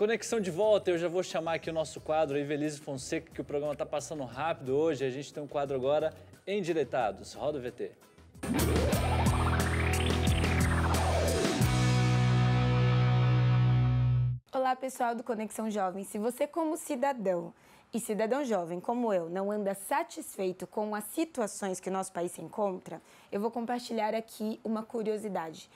Conexão de volta, eu já vou chamar aqui o nosso quadro Ivelisse Fonseca, que o programa está passando rápido hoje. A gente tem um quadro agora, Endireitados. Roda o VT. Olá, pessoal do Conexão Jovem. Se você, como cidadão e cidadão jovem como eu, não anda satisfeito com as situações que o nosso país se encontra, eu vou compartilhar aqui uma curiosidade.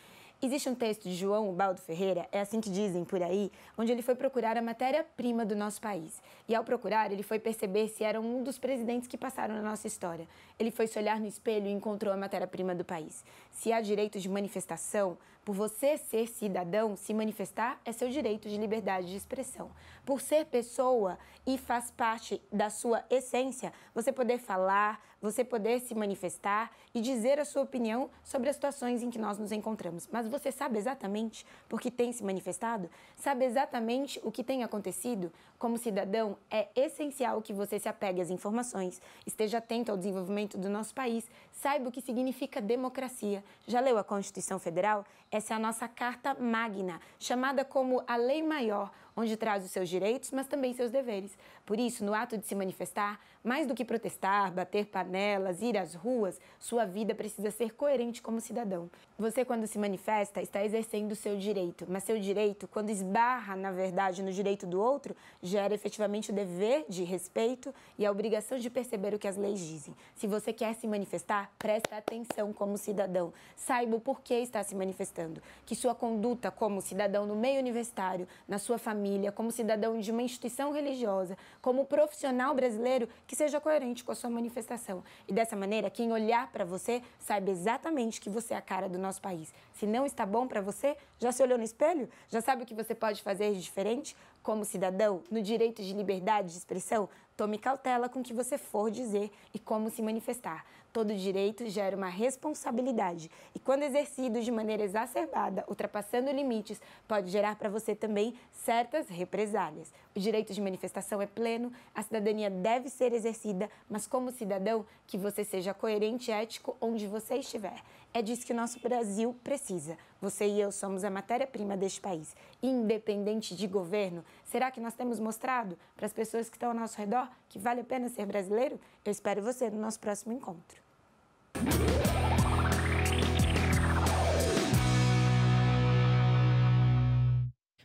Existe um texto de João Ubaldo Ferreira, é assim que dizem por aí, onde ele foi procurar a matéria-prima do nosso país. E ao procurar, ele foi perceber se era um dos presidentes que passaram na nossa história. Ele foi se olhar no espelho e encontrou a matéria-prima do país. Se há direito de manifestação, por você ser cidadão, se manifestar é seu direito de liberdade de expressão. Por ser pessoa e faz parte da sua essência, você poder falar, você poder se manifestar e dizer a sua opinião sobre as situações em que nós nos encontramos. Mas você sabe exatamente por que tem se manifestado? Sabe exatamente o que tem acontecido? Como cidadão, é essencial que você se apegue às informações, esteja atento ao desenvolvimento do nosso país, saiba o que significa democracia. Já leu a Constituição Federal? Essa é a nossa Carta Magna, chamada como a Lei Maior, onde traz os seus direitos, mas também seus deveres. Por isso, no ato de se manifestar, mais do que protestar, bater panelas, ir às ruas, sua vida precisa ser coerente como cidadão. Você, quando se manifesta, está exercendo o seu direito, mas seu direito, quando esbarra, na verdade, no direito do outro, gera efetivamente o dever de respeito e a obrigação de perceber o que as leis dizem. Se você quer se manifestar, presta atenção como cidadão. Saiba o porquê está se manifestando. Que sua conduta como cidadão no meio universitário, na sua família, como cidadão de uma instituição religiosa, como profissional brasileiro, que seja coerente com a sua manifestação. E dessa maneira, quem olhar para você saiba exatamente que você é a cara do nosso país. Se não está bom para você, já se olhou no espelho? Já sabe o que você pode fazer de diferente? Como cidadão, no direito de liberdade de expressão, tome cautela com o que você for dizer e como se manifestar. Todo direito gera uma responsabilidade e, quando exercido de maneira exacerbada, ultrapassando limites, pode gerar para você também certas represálias. O direito de manifestação é pleno, a cidadania deve ser exercida, mas como cidadão, que você seja coerente e ético onde você estiver. É disso que o nosso Brasil precisa. Você e eu somos a matéria-prima deste país. Independente de governo, será que nós temos mostrado para as pessoas que estão ao nosso redor que vale a pena ser brasileiro? Eu espero você no nosso próximo encontro.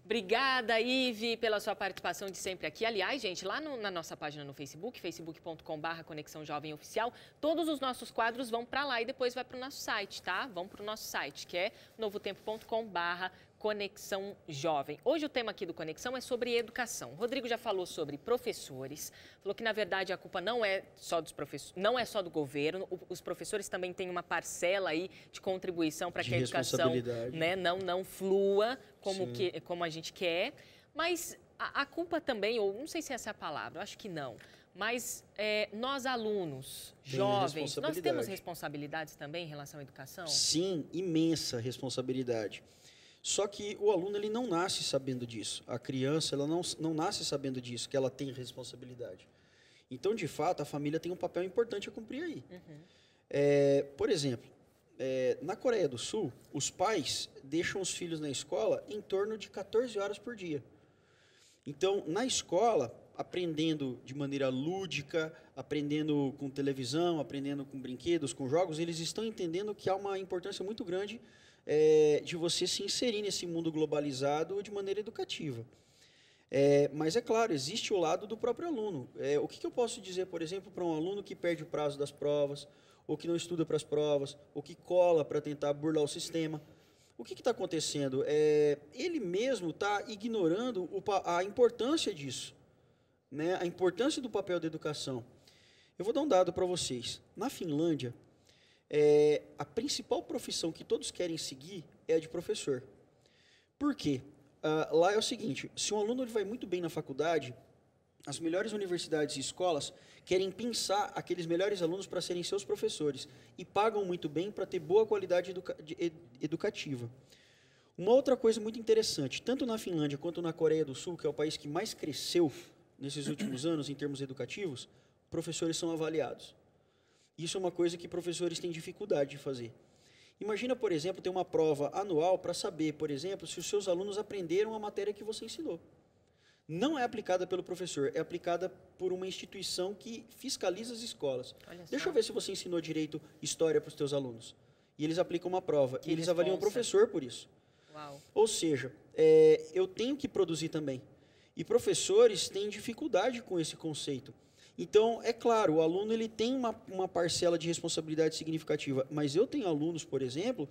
Obrigada, Ive, pela sua participação de sempre aqui. Aliás, gente, lá na nossa página no Facebook, facebook.com/Conexão Jovem Oficial, todos os nossos quadros vão para lá e depois vai para o nosso site, tá? Vão para o nosso site, que é novotempo.com/Conexão Jovem. Hoje o tema aqui do Conexão é sobre educação. O Rodrigo já falou sobre professores, falou que na verdade a culpa não é só dos professores, não é só do governo, os professores também têm uma parcela aí de contribuição para que a educação, né, não flua como a gente quer, mas a culpa também, ou não sei se essa é a palavra, eu acho que não, mas nós alunos, jovens, nós temos responsabilidades também em relação à educação? Sim, imensa responsabilidade. Só que o aluno ele não nasce sabendo disso. A criança ela não nasce sabendo disso, que ela tem responsabilidade. Então, de fato, a família tem um papel importante a cumprir aí. Por exemplo, na Coreia do Sul, os pais deixam os filhos na escola em torno de 14 horas por dia. Então, na escola, aprendendo de maneira lúdica, aprendendo com televisão, aprendendo com brinquedos, com jogos, eles estão entendendo que há uma importância muito grande de você se inserir nesse mundo globalizado de maneira educativa. Mas, é claro, existe o lado do próprio aluno. O que eu posso dizer, por exemplo, para um aluno que perde o prazo das provas, ou que não estuda para as provas, ou que cola para tentar burlar o sistema? O que está acontecendo? Ele mesmo está ignorando a importância disso, né? A importância do papel da educação. Eu vou dar um dado para vocês. Na Finlândia, a principal profissão que todos querem seguir é a de professor. Por quê? Lá é o seguinte, se um aluno ele vai muito bem na faculdade, as melhores universidades e escolas querem pensar aqueles melhores alunos para serem seus professores e pagam muito bem para ter boa qualidade educativa. Uma outra coisa muito interessante, tanto na Finlândia quanto na Coreia do Sul, que é o país que mais cresceu nesses últimos anos em termos educativos, professores são avaliados. Isso é uma coisa que professores têm dificuldade de fazer. Imagina, por exemplo, ter uma prova anual para saber, por exemplo, se os seus alunos aprenderam a matéria que você ensinou. não é aplicada pelo professor, é aplicada por uma instituição que fiscaliza as escolas. Deixa eu ver se você ensinou direito história para os teus alunos. E eles aplicam uma prova. E eles avaliam o professor por isso. Uau. Ou seja, eu tenho que produzir também. E professores têm dificuldade com esse conceito. Então, é claro, o aluno ele tem uma parcela de responsabilidade significativa. Mas eu tenho alunos, por exemplo,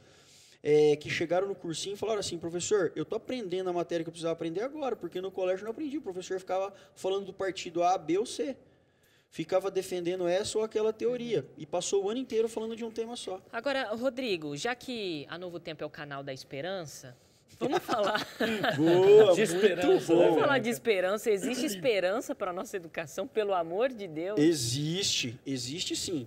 que chegaram no cursinho e falaram assim, professor, eu estou aprendendo a matéria que eu precisava aprender agora, porque no colégio eu não aprendi. O professor ficava falando do partido A, B ou C. Ficava defendendo essa ou aquela teoria. E passou o ano inteiro falando de um tema só. Agora, Rodrigo, já que a Novo Tempo é o canal da esperança, vamos falar... Boa, de esperança. Vamos falar de esperança. Existe esperança para a nossa educação, pelo amor de Deus? Existe sim.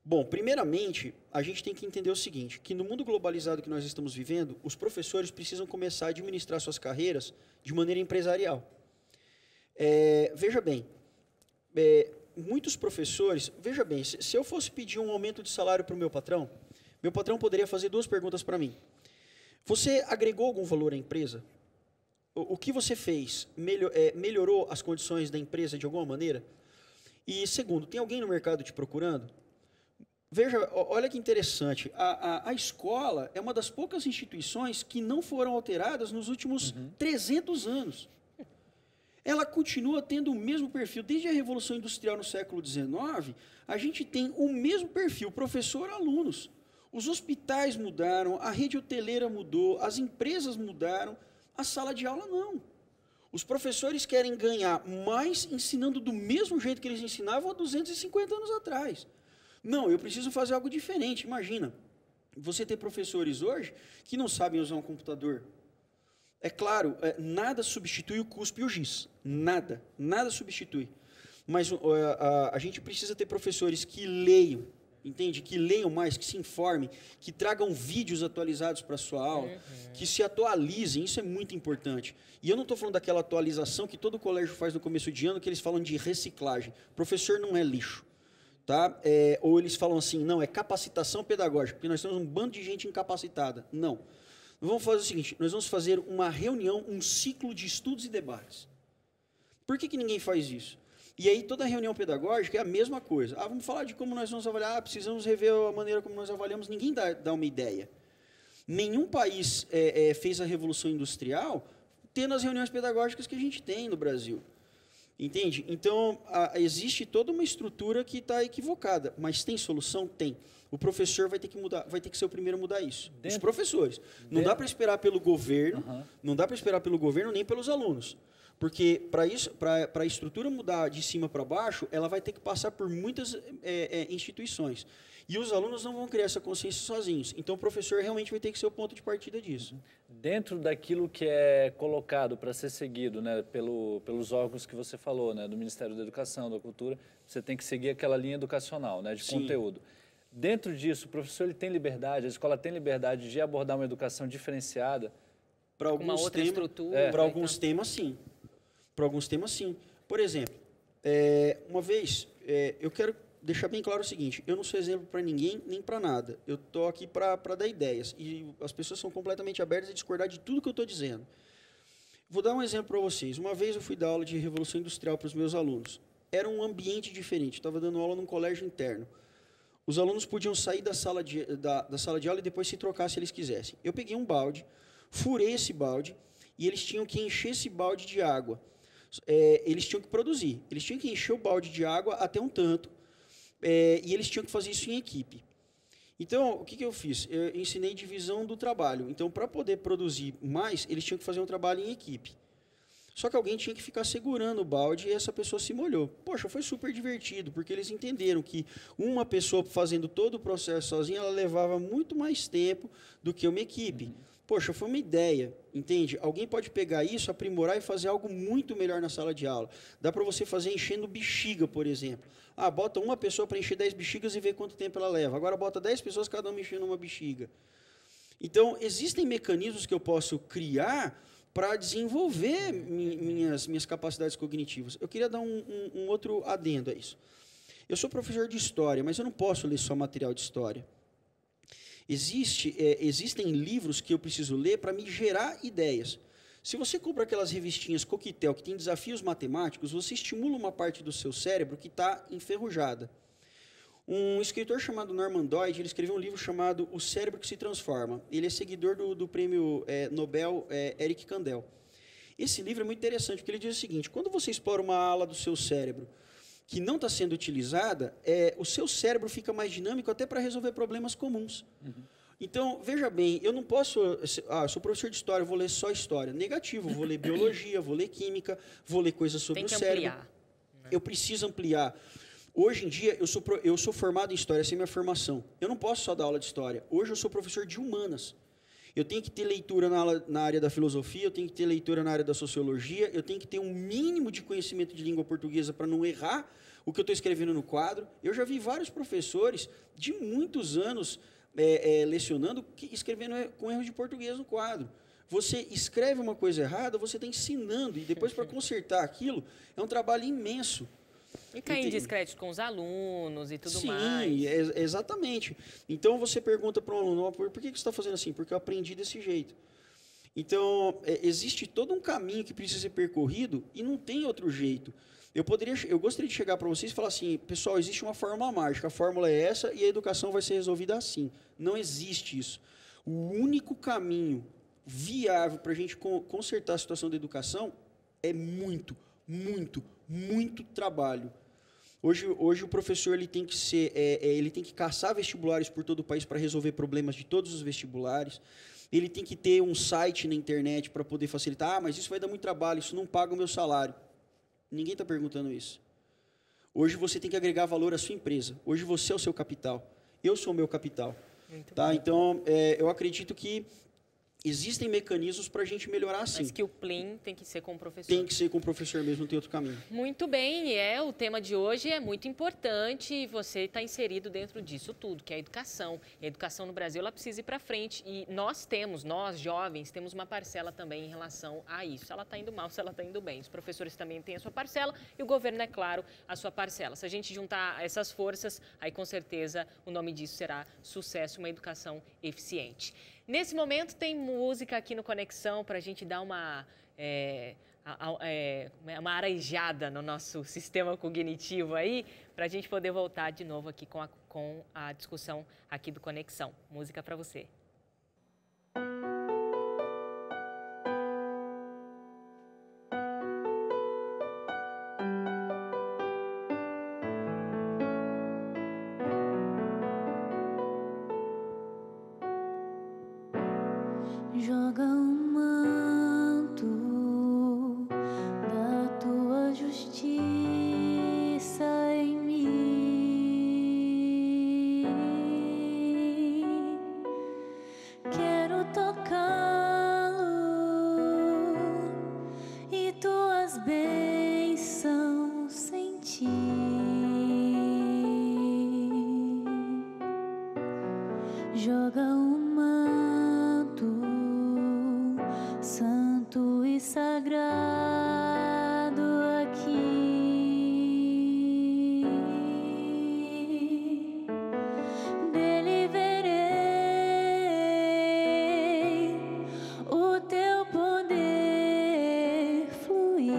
Bom, primeiramente, a gente tem que entender o seguinte, que no mundo globalizado que nós estamos vivendo, os professores precisam começar a administrar suas carreiras de maneira empresarial. Veja bem, muitos professores... Veja bem, se eu fosse pedir um aumento de salário para o meu patrão poderia fazer 2 perguntas para mim. Você agregou algum valor à empresa? O que você fez melhorou as condições da empresa de alguma maneira? E segundo, tem alguém no mercado te procurando? Veja, olha que interessante, a escola é uma das poucas instituições que não foram alteradas nos últimos 300 anos. Ela continua tendo o mesmo perfil. Desde a Revolução Industrial no século XIX, a gente tem o mesmo perfil, professor-alunos. Os hospitais mudaram, a rede hoteleira mudou, as empresas mudaram, a sala de aula não. Os professores querem ganhar mais ensinando do mesmo jeito que eles ensinavam há 250 anos atrás. Não, eu preciso fazer algo diferente. Imagina, você tem professores hoje que não sabem usar um computador. É claro, nada substitui o cuspe e o giz. Nada substitui. Mas a gente precisa ter professores que leiam, entende? Que leiam mais, que se informem, que tragam vídeos atualizados para a sua aula, que se atualizem, isso é muito importante. E eu não estou falando daquela atualização que todo colégio faz no começo de ano, que eles falam de reciclagem. Professor não é lixo. Tá? Ou eles falam assim, não, é capacitação pedagógica, porque nós temos um bando de gente incapacitada. Não. Nós vamos fazer o seguinte, nós vamos fazer uma reunião, um ciclo de estudos e debates. Por que ninguém faz isso? E aí toda reunião pedagógica é a mesma coisa. Vamos falar de como nós vamos avaliar, precisamos rever a maneira como nós avaliamos, ninguém dá uma ideia. Nenhum país fez a Revolução Industrial tendo as reuniões pedagógicas que a gente tem no Brasil. Entende? Então, existe toda uma estrutura que está equivocada, mas tem solução? Tem. O professor vai ter que mudar, vai ter que ser o primeiro a mudar isso. Os professores. Não dá para esperar pelo governo, não dá para esperar pelo governo nem pelos alunos. Porque para a estrutura mudar de cima para baixo, ela vai ter que passar por muitas instituições. E os alunos não vão criar essa consciência sozinhos. Então, o professor realmente vai ter que ser o ponto de partida disso. Dentro daquilo que é colocado para ser seguido, né, pelos órgãos que você falou, né, do Ministério da Educação, da Cultura, você tem que seguir aquela linha educacional, né, de conteúdo. Dentro disso, o professor ele tem liberdade, a escola tem liberdade de abordar uma educação diferenciada? Para alguns temas, para alguns temas, sim. Para alguns temas, sim. Por exemplo, uma vez, eu quero deixar bem claro o seguinte, eu não sou exemplo para ninguém, nem para nada. Eu estou aqui para dar ideias. E as pessoas são completamente abertas a discordar de tudo que eu estou dizendo. Vou dar um exemplo para vocês. Uma vez eu fui dar aula de Revolução Industrial para os meus alunos. Era um ambiente diferente. Estava dando aula num colégio interno. Os alunos podiam sair da sala de aula e depois se trocar se eles quisessem. Eu peguei um balde, furei esse balde e eles tinham que encher esse balde de água. Eles tinham que produzir. Eles tinham que encher o balde de água até um tanto. E eles tinham que fazer isso em equipe. Então, o que eu fiz? Eu ensinei divisão do trabalho. Então, para poder produzir mais, eles tinham que fazer um trabalho em equipe. Só que alguém tinha que ficar segurando o balde e essa pessoa se molhou. Poxa, foi super divertido, porque eles entenderam que uma pessoa fazendo todo o processo sozinha, ela levava muito mais tempo do que uma equipe. Poxa, foi uma ideia, entende? Alguém pode pegar isso, aprimorar e fazer algo muito melhor na sala de aula. Dá para você fazer enchendo bexiga, por exemplo. Bota uma pessoa para encher 10 bexigas e ver quanto tempo ela leva. Agora bota 10 pessoas, cada uma enchendo uma bexiga. Então, existem mecanismos que eu posso criar para desenvolver minhas capacidades cognitivas. Eu queria dar um outro adendo a isso. Eu sou professor de história, mas eu não posso ler só material de história. Existem livros que eu preciso ler para me gerar ideias. Se você compra aquelas revistinhas Coquetel que tem desafios matemáticos, você estimula uma parte do seu cérebro que está enferrujada. Um escritor chamado Norman Doidge, ele escreveu um livro chamado O Cérebro que se Transforma. Ele é seguidor do prêmio Nobel Eric Kandel. Esse livro é muito interessante, porque ele diz o seguinte: quando você explora uma ala do seu cérebro que não está sendo utilizada, o seu cérebro fica mais dinâmico até para resolver problemas comuns. Então, veja bem, eu não posso... eu sou professor de história, eu vou ler só história. Negativo, vou ler biologia, vou ler química, vou ler coisas sobre o cérebro. Ampliar, né? Eu preciso ampliar. Hoje em dia, eu sou formado em História, essa é minha formação. Eu não posso só dar aula de História. Hoje eu sou professor de Humanas. Eu tenho que ter leitura na área da filosofia, eu tenho que ter leitura na área da sociologia, eu tenho que ter um mínimo de conhecimento de língua portuguesa para não errar o que eu estou escrevendo no quadro. Eu já vi vários professores de muitos anos lecionando, escrevendo com erros de português no quadro. Você escreve uma coisa errada, você está ensinando, e depois para consertar aquilo é um trabalho imenso. E cair em descrédito com os alunos e tudo mais. Sim, exatamente. Então, você pergunta para um aluno, por que você está fazendo assim? Porque eu aprendi desse jeito. Então, existe todo um caminho que precisa ser percorrido e não tem outro jeito. Eu gostaria de chegar para vocês e falar assim, pessoal, existe uma fórmula mágica, a fórmula é essa e a educação vai ser resolvida assim. Não existe isso. O único caminho viável para a gente consertar a situação da educação é muito, muito, muito trabalho. Hoje o professor ele tem que caçar vestibulares por todo o país para resolver problemas de todos os vestibulares. Ele tem que ter um site na internet para poder facilitar. Ah, mas isso vai dar muito trabalho, isso não paga o meu salário. Ninguém está perguntando isso. Hoje você tem que agregar valor à sua empresa. Hoje você é o seu capital. Eu sou o meu capital. Tá? Então, eu acredito que existem mecanismos para a gente melhorar assim. Mas que o PLIM tem que ser com o professor. Tem que ser com o professor mesmo, não tem outro caminho. Muito bem, o tema de hoje é muito importante e você está inserido dentro disso tudo, que é a educação. E a educação no Brasil, ela precisa ir para frente e nós jovens, temos uma parcela também em relação a isso. Se ela está indo mal, se ela está indo bem. Os professores também têm a sua parcela e o governo, é claro, a sua parcela. Se a gente juntar essas forças, aí com certeza o nome disso será sucesso, uma educação eficiente. Nesse momento tem música aqui no Conexão para a gente dar uma arejada no nosso sistema cognitivo aí, para a gente poder voltar de novo aqui com a discussão aqui do Conexão. Música para você. Joga um manto da tua justiça em mim. Quero tocá-lo e tuas bênçãos sentir. Joga um santo e sagrado aqui, dele verei o teu poder fluir.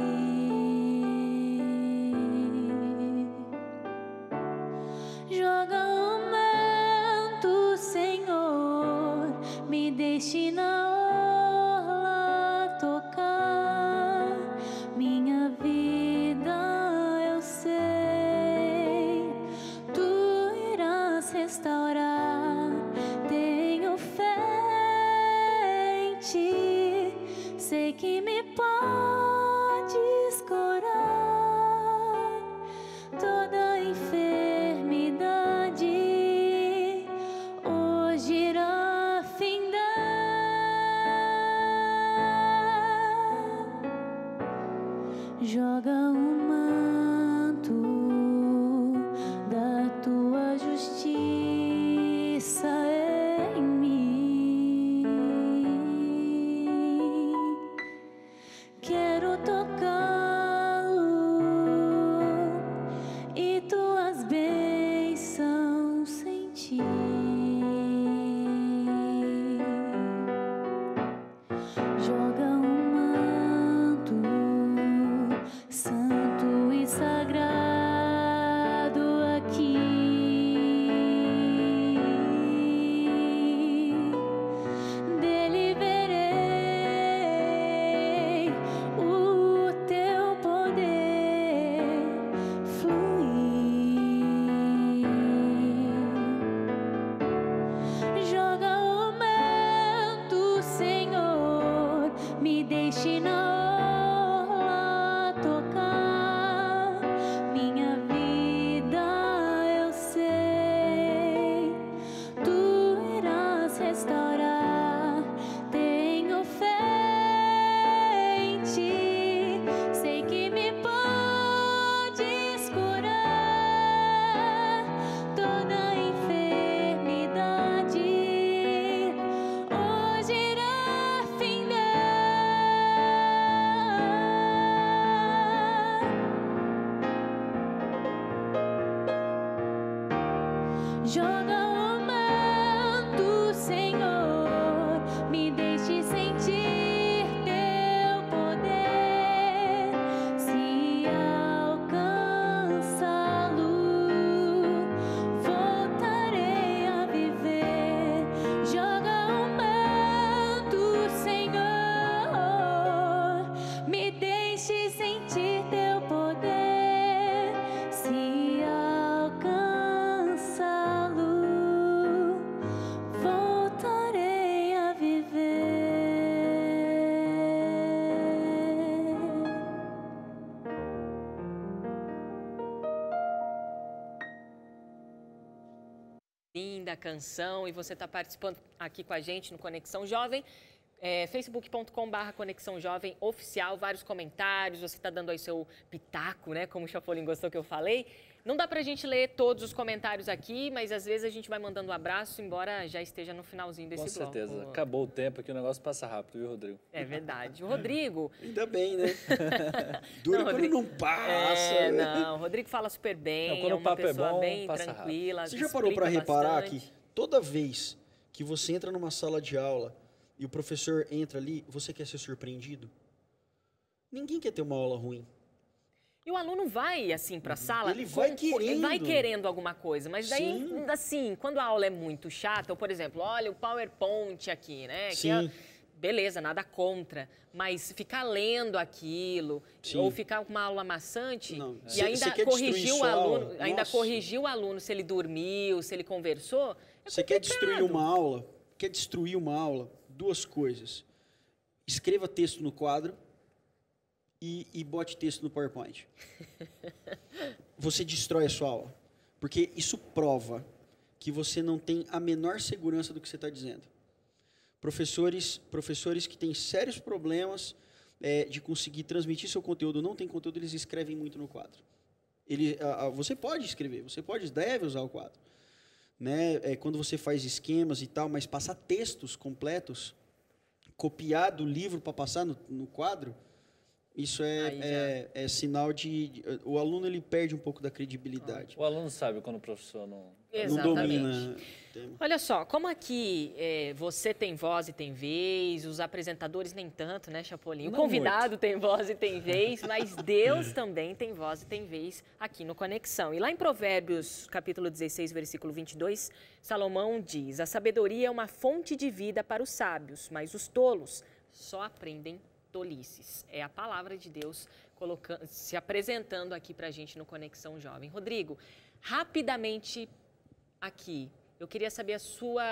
Joga um manto, Senhor, me deixe na minha vida, eu sei, tu irás restaurar. Tenho fé em ti, sei que me podes curar toda enfermidade. Hoje irá findar. Joga um manto da tua justiça em mim. Quero tocá-lo e tuas bênçãos sentir. Joga um manto linda canção e você está participando aqui com a gente no Conexão Jovem. facebook.com/Conexão Jovem Oficial, vários comentários, você está dando aí seu pitaco, né? Como o Chapolin gostou que eu falei. Não dá pra gente ler todos os comentários aqui, mas às vezes a gente vai mandando um abraço, embora já esteja no finalzinho desse bloco. Com certeza. Acabou o tempo aqui, o negócio passa rápido, viu, Rodrigo? É verdade. O Rodrigo... Ainda bem, né? Dura quando não passa. Não, o Rodrigo fala super bem, quando é o uma papo pessoa é bom, bem passa tranquila. Você já parou para reparar bastante. que toda vez que você entra numa sala de aula e o professor entra ali, você quer ser surpreendido? Ninguém quer ter uma aula ruim. E o aluno vai, assim, para a sala... Ele vai querendo. Ele vai querendo alguma coisa, mas daí, Sim. assim, quando a aula é muito chata, ou, por exemplo, olha o PowerPoint aqui, né? Sim. Beleza, nada contra, mas ficar lendo aquilo, Sim. ou ficar com uma aula maçante, Não. e Cê ainda quer corrigir destruir o sua aluno, aula? ainda Nossa. corrigir o aluno se ele dormiu, se ele conversou, Você quer destruir uma aula? Quer destruir uma aula? Duas coisas. Escreva texto no quadro e bote texto no PowerPoint. Você destrói a sua aula. Porque isso prova que você não tem a menor segurança do que você está dizendo. Professores que têm sérios problemas de conseguir transmitir seu conteúdo, não tem conteúdo, eles escrevem muito no quadro. Você pode escrever, deve usar o quadro. Né? Quando você faz esquemas e tal, mas passar textos completos, copiar do livro para passar no quadro, isso é sinal de... O aluno ele perde um pouco da credibilidade. O aluno sabe quando o professor não domina o tema. Olha só, como aqui você tem voz e tem vez, os apresentadores nem tanto, né, Chapolin? O convidado tem voz e tem vez, mas Deus também tem voz e tem vez aqui no Conexão. E lá em Provérbios, capítulo 16, versículo 22, Salomão diz: a sabedoria é uma fonte de vida para os sábios, mas os tolos só aprendem tolices. É a palavra de Deus se apresentando aqui para a gente no Conexão Jovem. Rodrigo, rapidamente aqui, eu queria saber a sua,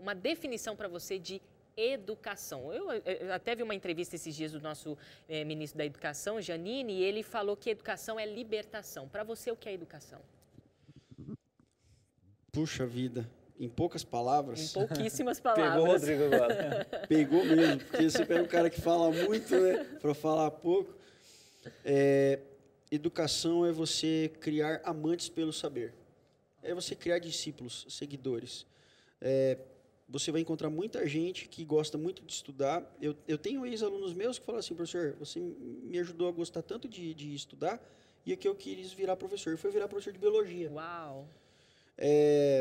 uma definição para você de educação. Eu até vi uma entrevista esses dias do nosso ministro da Educação, Janine, e ele falou que educação é libertação. Para você, o que é educação? Puxa vida. Em poucas palavras. Em pouquíssimas palavras. Pegou o Rodrigo agora. Pegou mesmo, porque você pega um cara que fala muito, né, para falar pouco. Educação é você criar amantes pelo saber. É você criar discípulos, seguidores. Você vai encontrar muita gente que gosta muito de estudar. Eu tenho ex-alunos meus que falam assim: professor, você me ajudou a gostar tanto de estudar, e aqui eu quis virar professor. Eu fui virar professor de biologia. Uau!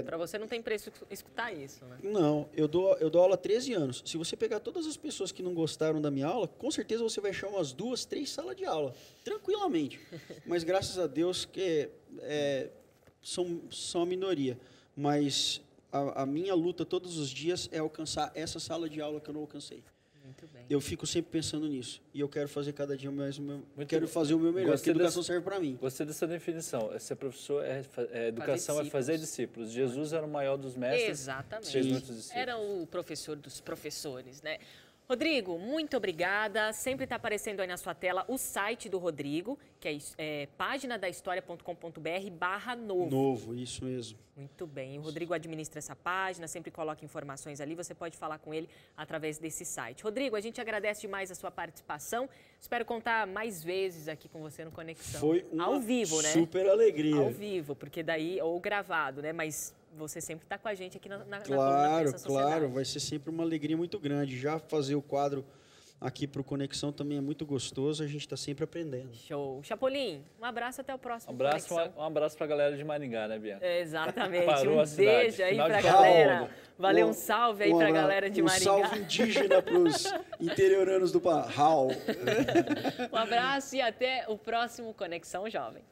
Para você não tem preço escutar isso, né? Não, eu dou aula há 13 anos. Se você pegar todas as pessoas que não gostaram da minha aula, com certeza você vai achar umas 2, 3 salas de aula, tranquilamente. Mas graças a Deus que são a minoria. Mas a minha luta todos os dias é alcançar essa sala de aula que eu não alcancei. Muito bem. Eu fico sempre pensando nisso. E eu quero fazer cada dia mais fazer o meu melhor, porque a educação serve para mim. Gostei dessa definição. Ser professor, educação é fazer discípulos. Jesus era o maior dos mestres. Exatamente. Fez muitos discípulos. Era o professor dos professores, né? Rodrigo, muito obrigada. Sempre está aparecendo aí na sua tela o site do Rodrigo, que é paginadahistoria.com.br/novo. Novo, isso mesmo. Muito bem. O Rodrigo administra essa página, sempre coloca informações ali. Você pode falar com ele através desse site. Rodrigo, a gente agradece demais a sua participação. Espero contar mais vezes aqui com você no Conexão. Foi uma ao vivo, né? super alegria. Ao vivo, porque daí, ou gravado, né? Mas você sempre está com a gente aqui na Claro, Pensa claro. Vai ser sempre uma alegria muito grande. Já fazer o quadro aqui para o Conexão também é muito gostoso. A gente está sempre aprendendo. Show. Chapolin, um abraço, até o próximo. Um abraço para a galera de Maringá, né, Bia? Exatamente. Parou um a cidade. Beijo aí Final para a de galera. Valeu, um salve aí para a galera de Maringá. Um salve indígena para os interioranos do Pará. Um abraço e até o próximo Conexão Jovem.